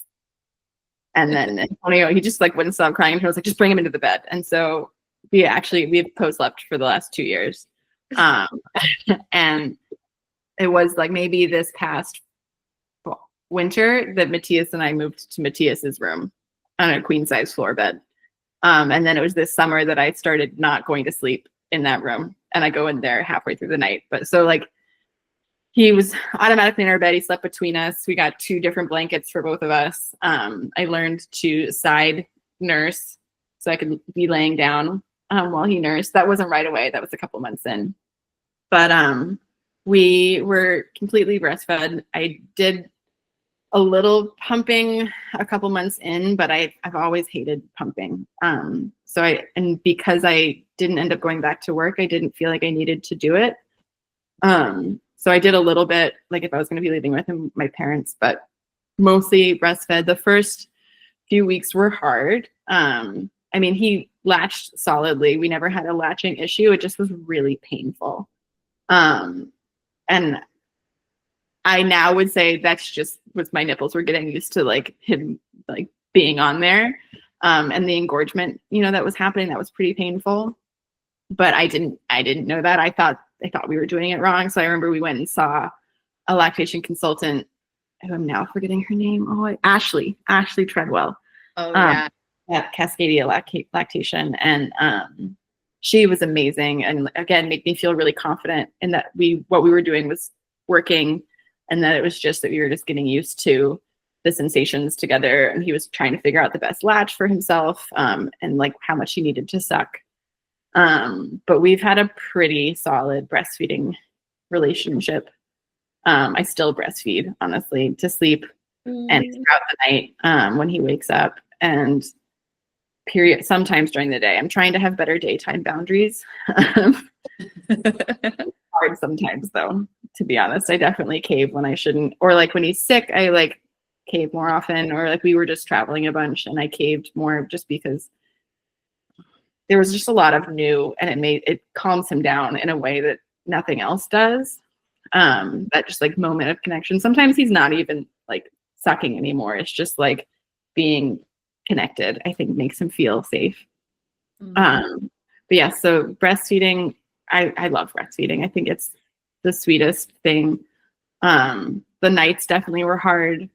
And then Antonio, he just like wouldn't stop crying. And I was like, just bring him into the bed. And so we've co-slept for the last 2 years. And it was like maybe this past winter that Matias and I moved to Matias's room on a queen size floor bed. And then it was this summer that I started not going to sleep in that room, and I go in there halfway through the night. But so like, he was automatically in our bed. He slept between us. We got 2 different blankets for both of us. I learned to side nurse so I could be laying down while he nursed. That wasn't right away. That was a couple months in. But we were completely breastfed. I did a little pumping a couple months in, but I've always hated pumping. And because I didn't end up going back to work, I didn't feel like I needed to do it. So I did a little bit, like if I was going to be living with my parents, but mostly breastfed. The first few weeks were hard. I mean, he latched solidly. We never had a latching issue. It just was really painful. And I now would say that's just was my nipples were getting used to like him like being on there. And the engorgement, that was happening, that was pretty painful. But I didn't know that. I thought we were doing it wrong. So I remember we went and saw a lactation consultant, who I'm now forgetting her name. Oh, Ashley Treadwell. Oh yeah. At Cascadia Lactation. And she was amazing. And again, made me feel really confident in that what we were doing was working, and that it was just that we were just getting used to the sensations together. And he was trying to figure out the best latch for himself, and like how much he needed to suck. But we've had a pretty solid breastfeeding relationship. I still breastfeed, honestly, to sleep and throughout the night, when he wakes up, and sometimes during the day. I'm trying to have better daytime boundaries. Hard sometimes, though, to be honest. I definitely cave when I shouldn't, or like when he's sick, I like cave more often, or like we were just traveling a bunch and I caved more just because there was just a lot of new, and it calms him down in a way that nothing else does. That just like moment of connection. Sometimes he's not even like sucking anymore. It's just like being connected, I think, makes him feel safe. But yeah, so breastfeeding, I love breastfeeding. I think it's the sweetest thing. The nights definitely were hard.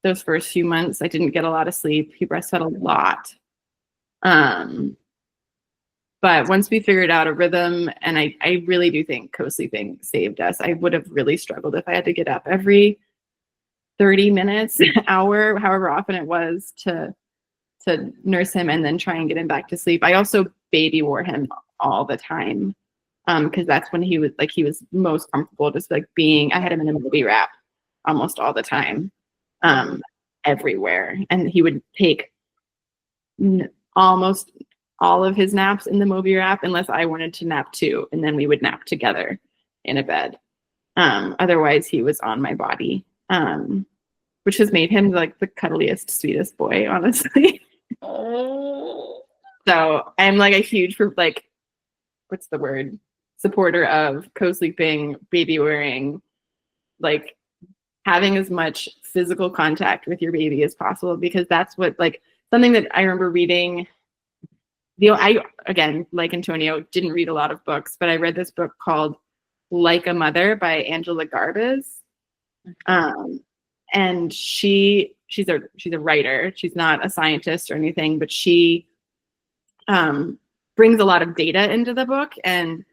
Those first few months, I didn't get a lot of sleep. He breastfed a lot. But once we figured out a rhythm, and I really do think co-sleeping saved us. I would have really struggled if I had to get up every 30 minutes, hour, however often it was to nurse him and then try and get him back to sleep. I also baby wore him all the time, because that's when he was most comfortable just like being. I had him in a movie wrap almost all the time, everywhere, and he would take almost all of his naps in the movie wrap unless I wanted to nap too, and then we would nap together in a bed. Otherwise, he was on my body, which has made him like the cuddliest, sweetest boy, honestly. Oh. So I'm like a huge, supporter of co-sleeping, baby wearing, like having as much physical contact with your baby as possible, because that's what, like, something that I remember reading. I, again, like Antonio, didn't read a lot of books, but I read this book called Like a Mother by Angela Garbus. And she's a writer. She's not a scientist or anything, but she brings a lot of data into the book. And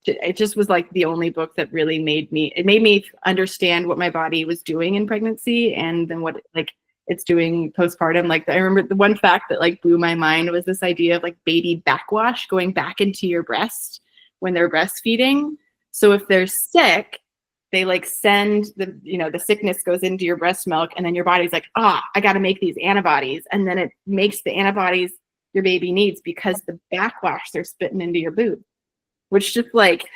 it just was like the only book that really made me understand what my body was doing in pregnancy, and then what like it's doing postpartum. Like, I remember the one fact that like blew my mind was this idea of like baby backwash going back into your breast when they're breastfeeding. So if they're sick, they like send the sickness goes into your breast milk, and then your body's like, I got to make these antibodies. And then it makes the antibodies your baby needs because the backwash they're spitting into your boob, which just like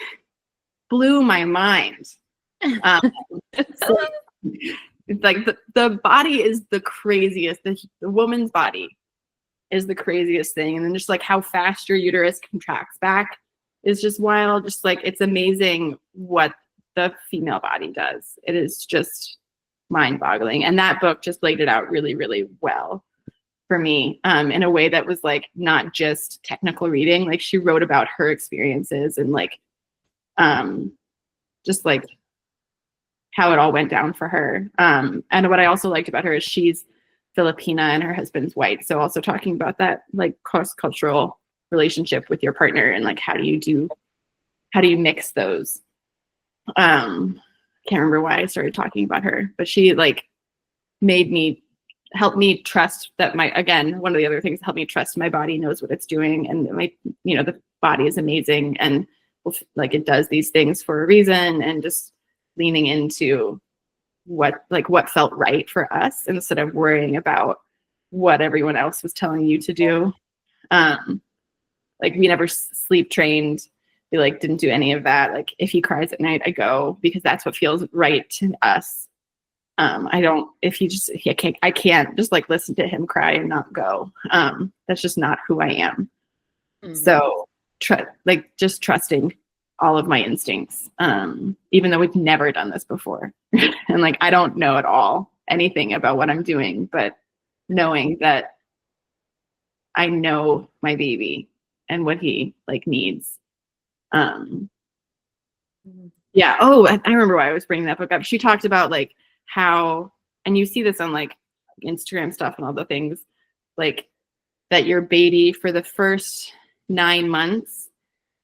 blew my mind. So, it's like the body is the craziest. The woman's body is the craziest thing. And then just like how fast your uterus contracts back is just wild. Just like, it's amazing what the female body does. It is just mind-boggling. And that book just laid it out really, really well for me, in a way that was like not just technical reading. Like, she wrote about her experiences and like just like how it all went down for her. And what I also liked about her is she's Filipina and her husband's white. So also talking about that like cross-cultural relationship with your partner, and like how do you mix those? Can't remember why I started talking about her, but she like helped me trust that one of the other things helped me trust my body knows what it's doing, and the body is amazing, and like it does these things for a reason, and just leaning into what felt right for us instead of worrying about what everyone else was telling you to do. Like we never sleep trained. We like didn't do any of that. Like if he cries at night, I go because that's what feels right to us. I can't just like listen to him cry and not go. That's just not who I am. Mm-hmm. So just trusting all of my instincts, even though we've never done this before. And like, I don't know at all anything about what I'm doing, but knowing that I know my baby and what he like needs. Yeah. Oh, I remember why I was bringing that book up. She talked about like how, and you see this on like Instagram stuff and all the things, like that your baby for the first 9 months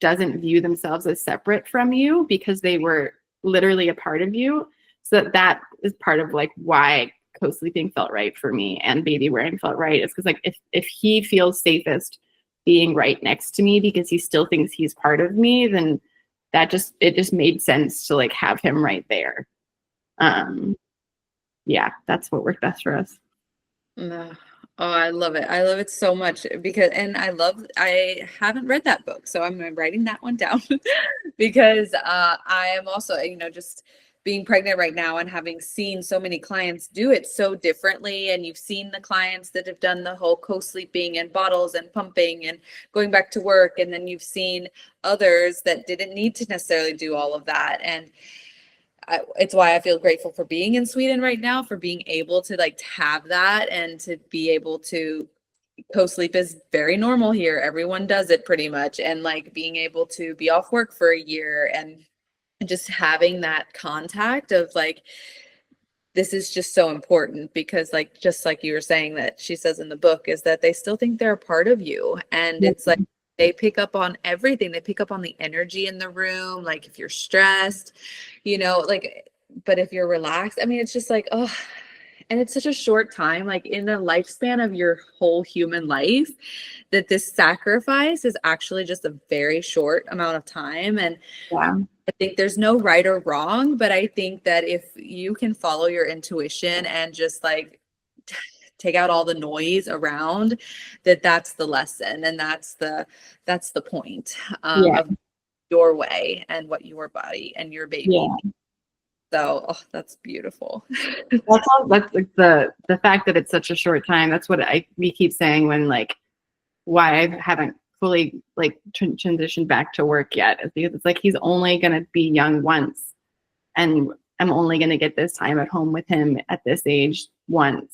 doesn't view themselves as separate from you because they were literally a part of you. So that is part of like why co-sleeping felt right for me and baby wearing felt right. It's because like if he feels safest being right next to me because he still thinks he's part of me, then it just made sense to like have him right there. Yeah, that's what worked best for us. No. Oh, I love it. I love it so much because, and I haven't read that book, so I'm writing that one down because I am also, just being pregnant right now and having seen so many clients do it so differently. And you've seen the clients that have done the whole co-sleeping and bottles and pumping and going back to work. And then you've seen others that didn't need to necessarily do all of that. And it's why I feel grateful for being in Sweden right now, for being able to like have that and to be able to co-sleep is very normal here. Everyone does it pretty much. And like being able to be off work for a year and just having that contact of like, this is just so important because like, just like you were saying that she says in the book is that they still think they're a part of you. And it's like, they pick up on everything. They pick up on the energy in the room. Like if you're stressed, but if you're relaxed, I mean, it's just like, oh, and it's such a short time, like in the lifespan of your whole human life, that this sacrifice is actually just a very short amount of time. And yeah. I think there's no right or wrong, but I think that if you can follow your intuition and just like take out all the noise around, that's the lesson. And that's the point of your way and what your body and your baby needs. So that's beautiful. That's like the fact that it's such a short time. That's what we keep saying when like why I haven't fully like transitioned back to work yet is because it's like he's only going to be young once, and I'm only going to get this time at home with him at this age once.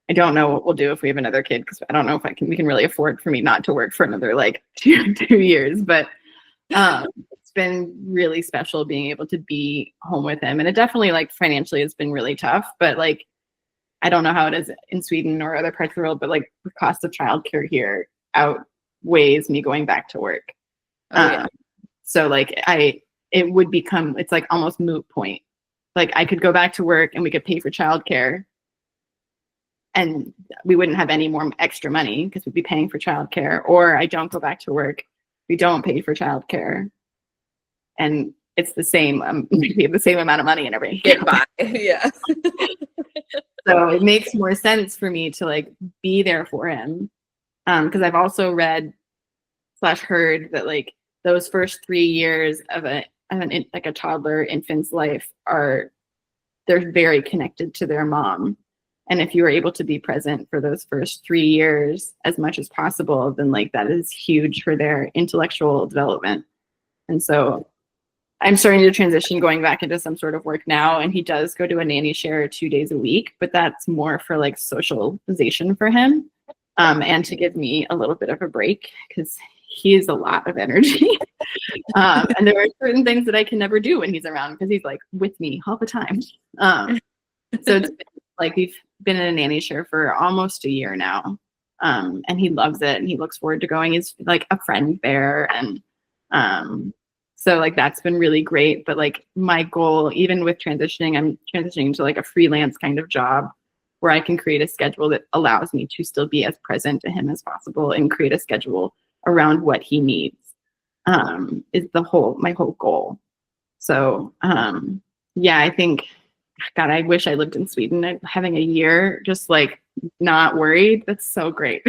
I don't know what we'll do if we have another kid because I don't know if we can really afford for me not to work for another like two years, but it's been really special being able to be home with him. And it definitely like financially has been really tough, but like, I don't know how it is in Sweden or other parts of the world, but like the cost of childcare here outweighs me going back to work. So like it's like almost moot point. Like I could go back to work and we could pay for childcare and we wouldn't have any more extra money because we'd be paying for childcare, or I don't go back to work. We don't pay for childcare. And it's the same, we have the same amount of money and everything. Get by. Yeah. So it makes more sense for me to like be there for him. Because I've also read / heard that like those first 3 years of a toddler infant's life they're very connected to their mom. And if you are able to be present for those first 3 years as much as possible, then like that is huge for their intellectual development. And so I'm starting to transition going back into some sort of work now. And he does go to a nanny share 2 days a week, but that's more for like socialization for him. And to give me a little bit of a break because he is a lot of energy. And there are certain things that I can never do when he's around because he's like with me all the time. So it's like we've been in a nanny share for almost a year now. And he loves it and he looks forward to going. He's like a friend there. And so like that's been really great. But like my goal, even with transitioning, I'm transitioning to like a freelance kind of job where I can create a schedule that allows me to still be as present to him as possible and create a schedule around what he needs, is my whole goal. So, yeah, I think God, I wish I lived in Sweden. Having a year just like not worried. That's so great.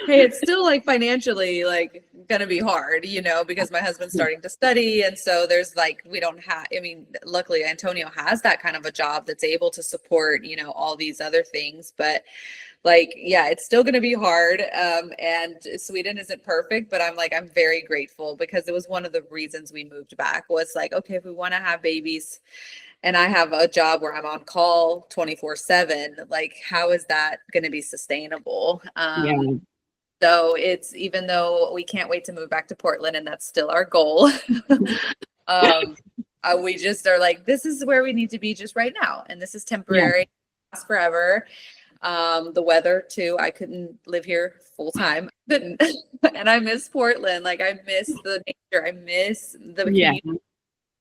Hey, it's still like financially like gonna be hard, because my husband's starting to study. And so there's like, we don't have, I mean, luckily Antonio has that kind of a job that's able to support, all these other things. But like, yeah, it's still gonna be hard. And Sweden isn't perfect, but I'm very grateful because it was one of the reasons we moved back was like, okay, if we want to have babies and I have a job where I'm on call 24/7, like how is that going to be sustainable? Yeah. So it's, even though we can't wait to move back to Portland and that's still our goal, we just are like, this is where we need to be just right now. And this is temporary, lasts forever. The weather too, I couldn't live here full time. And I miss Portland. Like I miss the nature. I miss the community.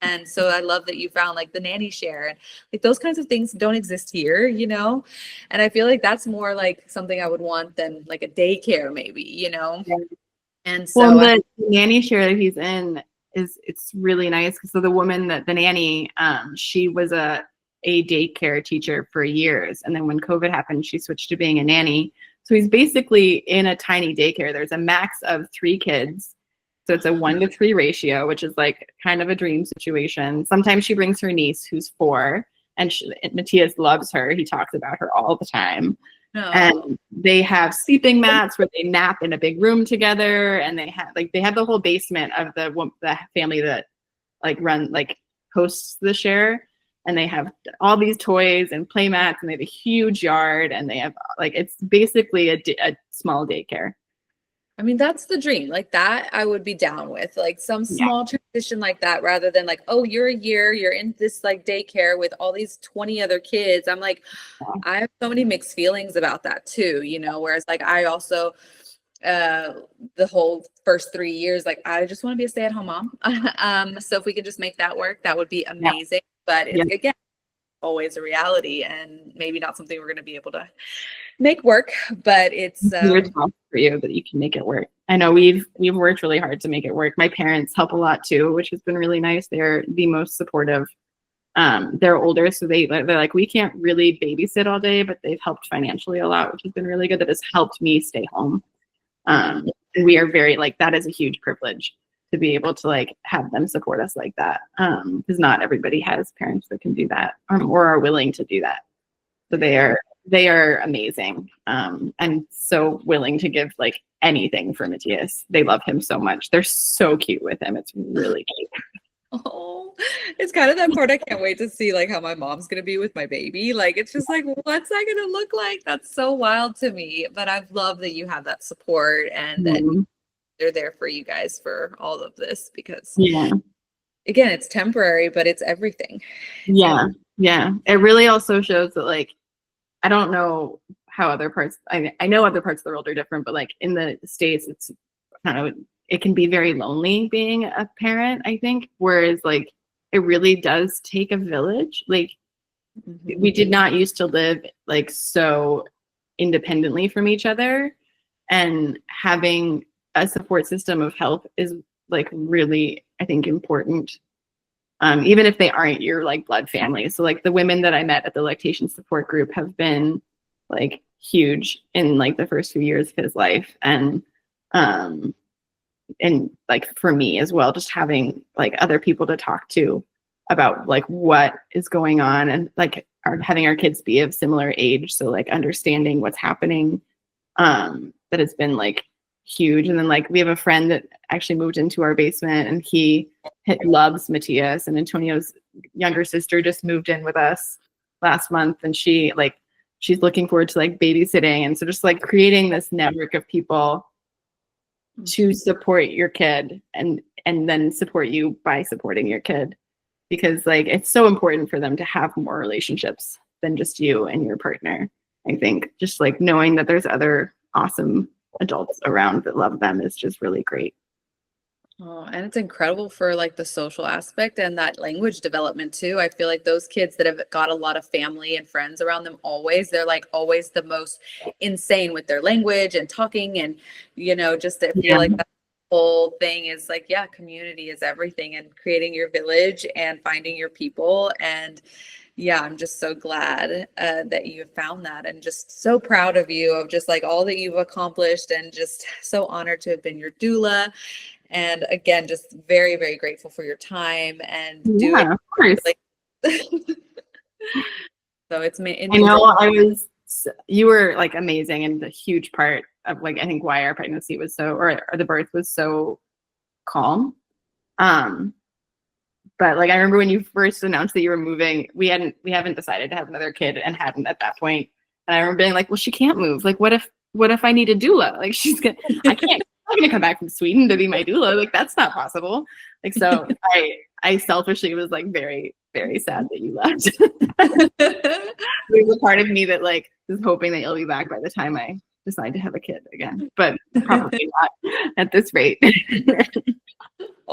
And so I love that you found like the nanny share and like those kinds of things don't exist here, and I feel like that's more like something I would want than like a daycare maybe, And so the nanny share that he's in it's really nice because so the woman that the nanny, she was a daycare teacher for years. And then when COVID happened, she switched to being a nanny. So he's basically in a tiny daycare. There's a max of 3 kids. So it's a 1-to-3 ratio, which is like kind of a dream situation. Sometimes she brings her niece who's 4 and Matias loves her. He talks about her all the time. And they have sleeping mats where they nap in a big room together. And they have the whole basement of the family that hosts the share. And they have all these toys and play mats and they have a huge yard and they have it's basically a small daycare. I mean, that's the dream. Like that, I would be down with like some small transition like that, rather than like, oh, you're a year, you're in this like daycare with all these 20 other kids. I'm like, I have so many mixed feelings about that too, whereas like I also, the whole first 3 years, like I just want to be a stay-at-home mom. So if we could just make that work, that would be amazing. But it's, again, always a reality and maybe not something we're going to be able to make work, but it's for you that you can make it work. I know we've worked really hard to make it work. My parents help a lot too, which has been really nice. They're the most supportive. They're older, so they're like, we can't really babysit all day, but they've helped financially a lot, which has been really good. That has helped me stay home. And we are very that is a huge privilege to be able to have them support us like that. Because not everybody has parents that can do that or are willing to do that. So they are amazing, and so willing to give anything for Matias. They love him so much. They're so cute with him. It's really cute. Oh, it's kind of that part I can't wait to see how my mom's gonna be with my baby. It's just what's that gonna look like? That's so wild to me. But I love that you have that support and that they're there for you guys for all of this, because again, it's temporary, but it's everything. Yeah. It really also shows that I don't know how other parts, I know other parts of the world are different, but in the States, it's kind of, it can be very lonely being a parent, I think. Whereas it really does take a village. We did not used to live so independently from each other, and having a support system of help is really, I think, important. Even if they aren't your blood family. So the women that I met at the lactation support group have been huge in the first few years of his life. And for me as well, just having other people to talk to about what is going on, and having our kids be of similar age. So understanding what's happening, that has been huge. And then we have a friend that actually moved into our basement, and he loves Matias, and Antonio's younger sister just moved in with us last month, and she's looking forward to babysitting. And so just creating this network of people to support your kid and then support you by supporting your kid, because it's so important for them to have more relationships than just you and your partner. I think just knowing that there's other awesome adults around that love them is just really great. Oh, and it's incredible for the social aspect and that language development too. I feel those kids that have got a lot of family and friends around them they're always the most insane with their language and talking, and just I feel that's whole thing is like, yeah, community is everything, and creating your village and finding your people. And yeah, I'm just so glad that you have found that, and just so proud of you, of just like all that you've accomplished, and just so honored to have been your doula. And again, just very, very grateful for your time and doing Yeah, of course. like so it I know you were like amazing and a huge part of like, I think why our pregnancy was so, or the birth was so calm. But like, I remember when you first announced that you were moving, we haven't decided to have another kid and hadn't at that point. And I remember being like, well, she can't move. Like, what if I need a doula? Like I'm gonna come back from Sweden to be my doula. Like, that's not possible. Like, so I selfishly was like very, very sad that you left. There's a part of me that like is hoping that you'll be back by the time I decide to have a kid again, but probably not at this rate.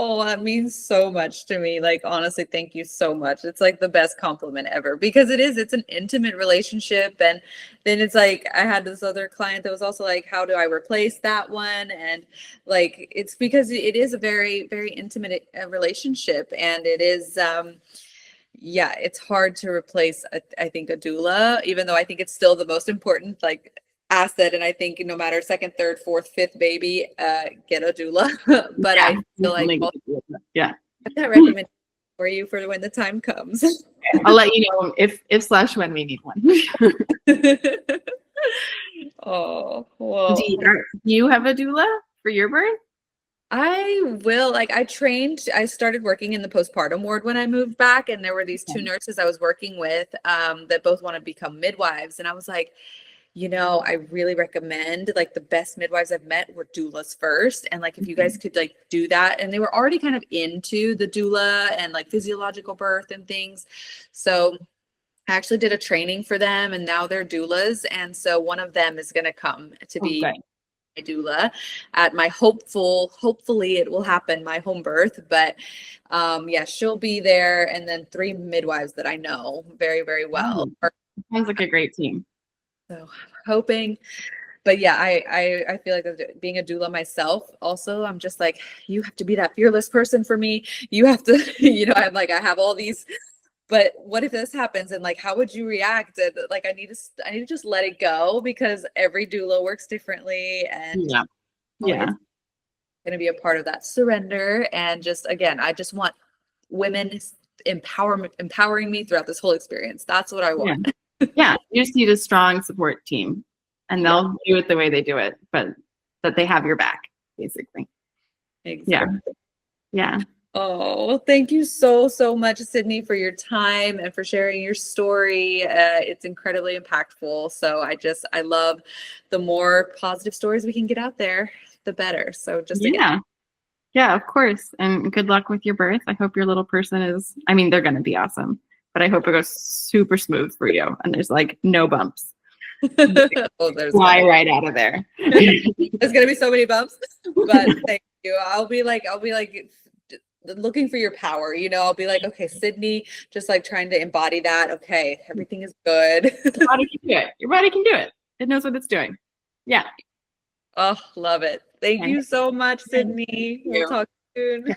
Oh, that means so much to me. Like, honestly, thank you so much. It's like the best compliment ever, because it's an intimate relationship. And then it's like, I had this other client that was also like, how do I replace that one? And like, it's because it is a very, very intimate relationship. And it is, yeah, it's hard to replace, I think, a doula, even though I think it's still the most important, like, asset. And I think no matter second, third, fourth, fifth baby, get a doula. But yeah, I feel like yeah, that recommendation for you for when the time comes. I'll let you know if / when we need one. Oh, well. Do you have a doula for your birth? I will. Like, I started working in the postpartum ward when I moved back, and there were these two nurses I was working with that both want to become midwives. And I was like, I really recommend, like, the best midwives I've met were doulas first. And like, if you guys could like do that, and they were already kind of into the doula and like physiological birth and things. So I actually did a training for them, and now they're doulas. And so one of them is going to come to be my doula at my hopefully it will happen, my home birth. But yeah, she'll be there. And then 3 midwives that I know very, very well. Sounds like a great team. So I'm hoping, but yeah, I feel like being a doula myself also, I'm just like, you have to be that fearless person for me. You have to, I'm like, I have all these, but what if this happens? And like, how would you react? And like, I need to just let it go, because every doula works differently. And going to be a part of that surrender. And just, again, I just want women empowering me throughout this whole experience. That's what I want. Yeah. Yeah, you just need a strong support team, and they'll do it the way they do it, but that they have your back, basically. Exactly. Yeah. Oh, well, thank you so much, Cydni, for your time and for sharing your story. It's incredibly impactful. So I love the more positive stories we can get out there, the better. So just yeah, of course. And good luck with your birth. I hope your little person they're going to be awesome. But I hope it goes super smooth for you, and there's like no bumps. Fly right out of there. There's gonna be so many bumps, but thank you. I'll be like looking for your power. I'll be like, okay, Cydni, just like trying to embody that. Okay, everything is good. Your body can do it. Your body can do it. It knows what it's doing. Yeah. Oh, love it. Thank you so much, Cydni. We'll talk soon.